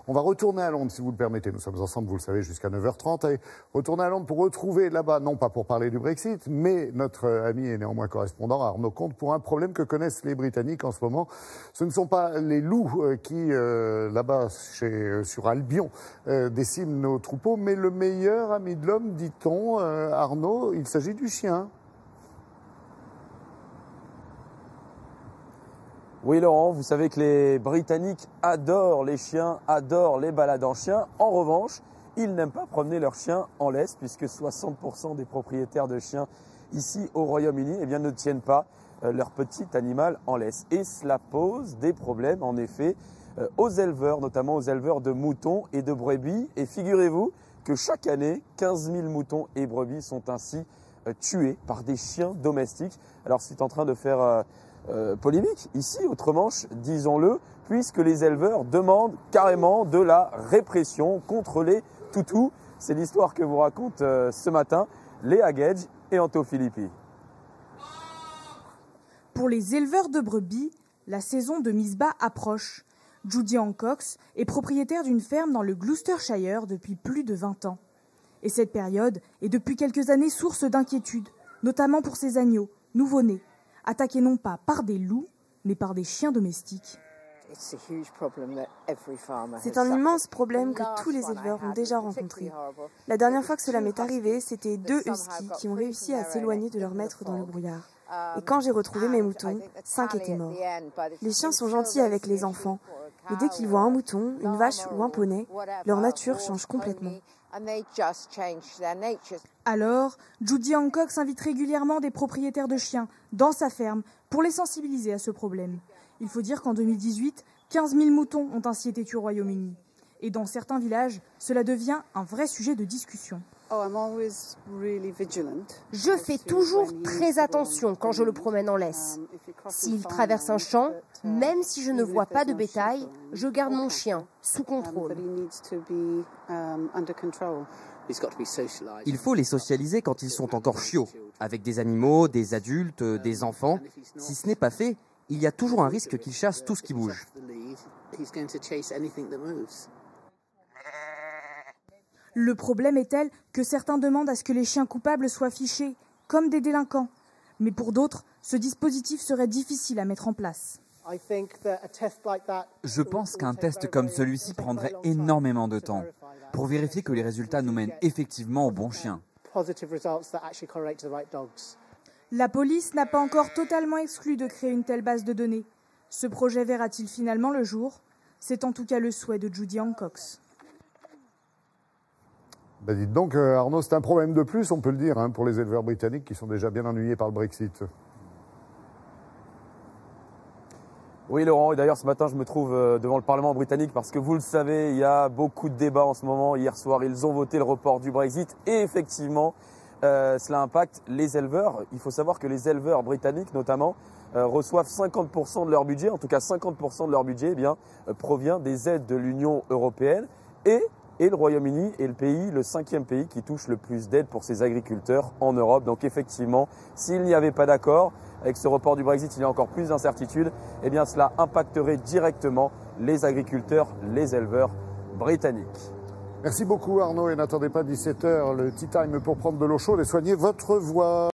On va retourner à Londres, si vous le permettez. Nous sommes ensemble, vous le savez, jusqu'à 9h30. Et retourner à Londres pour retrouver là-bas, non pas pour parler du Brexit, mais notre ami et néanmoins correspondant Arnaud Comte pour un problème que connaissent les Britanniques en ce moment. Ce ne sont pas les loups qui, là-bas, sur Albion, déciment nos troupeaux, mais le meilleur ami de l'homme, dit-on. Arnaud, il s'agit du chien. Oui Laurent, vous savez que les Britanniques adorent les chiens, adorent les balades en chien. En revanche, ils n'aiment pas promener leurs chiens en laisse puisque 60% des propriétaires de chiens ici au Royaume-Uni ne tiennent pas leur petit animal en laisse. Et cela pose des problèmes en effet aux éleveurs, notamment aux éleveurs de moutons et de brebis. Et figurez-vous que chaque année, 15 000 moutons et brebis sont ainsi tués par des chiens domestiques. Alors c'est en train de faire polémique ici, outre-Manche, disons-le, puisque les éleveurs demandent carrément de la répression contre les toutous. C'est l'histoire que vous raconte ce matin Léa Gage et Anto Filippi. Pour les éleveurs de brebis, la saison de mise bas approche. Judy Hancox est propriétaire d'une ferme dans le Gloucestershire depuis plus de 20 ans. Et cette période est depuis quelques années source d'inquiétude, notamment pour ses agneaux, nouveau-nés, attaqués non pas par des loups, mais par des chiens domestiques. C'est un immense problème que tous les éleveurs ont déjà rencontré. La dernière fois que cela m'est arrivé, c'était 2 huskies qui ont réussi à s'éloigner de leur maître dans le brouillard. Et quand j'ai retrouvé mes moutons, 5 étaient morts. Les chiens sont gentils avec les enfants, mais dès qu'ils voient un mouton, une vache ou un poney, leur nature change complètement. Alors, Judy Hancox invite régulièrement des propriétaires de chiens dans sa ferme pour les sensibiliser à ce problème. Il faut dire qu'en 2018, 15 000 moutons ont ainsi été tués au Royaume-Uni. Et dans certains villages, cela devient un vrai sujet de discussion. Je fais toujours très attention quand je le promène en laisse. S'il traverse un champ, même si je ne vois pas de bétail, je garde mon chien sous contrôle. Il faut les socialiser quand ils sont encore chiots, avec des animaux, des adultes, des enfants. Si ce n'est pas fait, il y a toujours un risque qu'ils chassent tout ce qui bouge. Le problème est tel que certains demandent à ce que les chiens coupables soient fichés, comme des délinquants. Mais pour d'autres, ce dispositif serait difficile à mettre en place. Je pense qu'un test comme celui-ci prendrait énormément de temps pour vérifier que les résultats nous mènent effectivement au bon chien. La police n'a pas encore totalement exclu de créer une telle base de données. Ce projet verra-t-il finalement le jour? C'est en tout cas le souhait de Judy Hancox. Dites donc, Arnaud, c'est un problème de plus, on peut le dire, pour les éleveurs britanniques qui sont déjà bien ennuyés par le Brexit. Oui Laurent, et d'ailleurs ce matin je me trouve devant le Parlement britannique parce que vous le savez, il y a beaucoup de débats en ce moment. Hier soir, ils ont voté le report du Brexit et effectivement, cela impacte les éleveurs. Il faut savoir que les éleveurs britanniques notamment reçoivent 50% de leur budget, en tout cas 50% de leur budget provient des aides de l'Union européenne et le Royaume-Uni est le 5e pays qui touche le plus d'aides pour ses agriculteurs en Europe. Donc effectivement, s'il n'y avait pas d'accord avec ce report du Brexit, il y a encore plus d'incertitudes, cela impacterait directement les agriculteurs, les éleveurs britanniques. Merci beaucoup Arnaud et n'attendez pas 17h, le tea time pour prendre de l'eau chaude et soigner votre voix.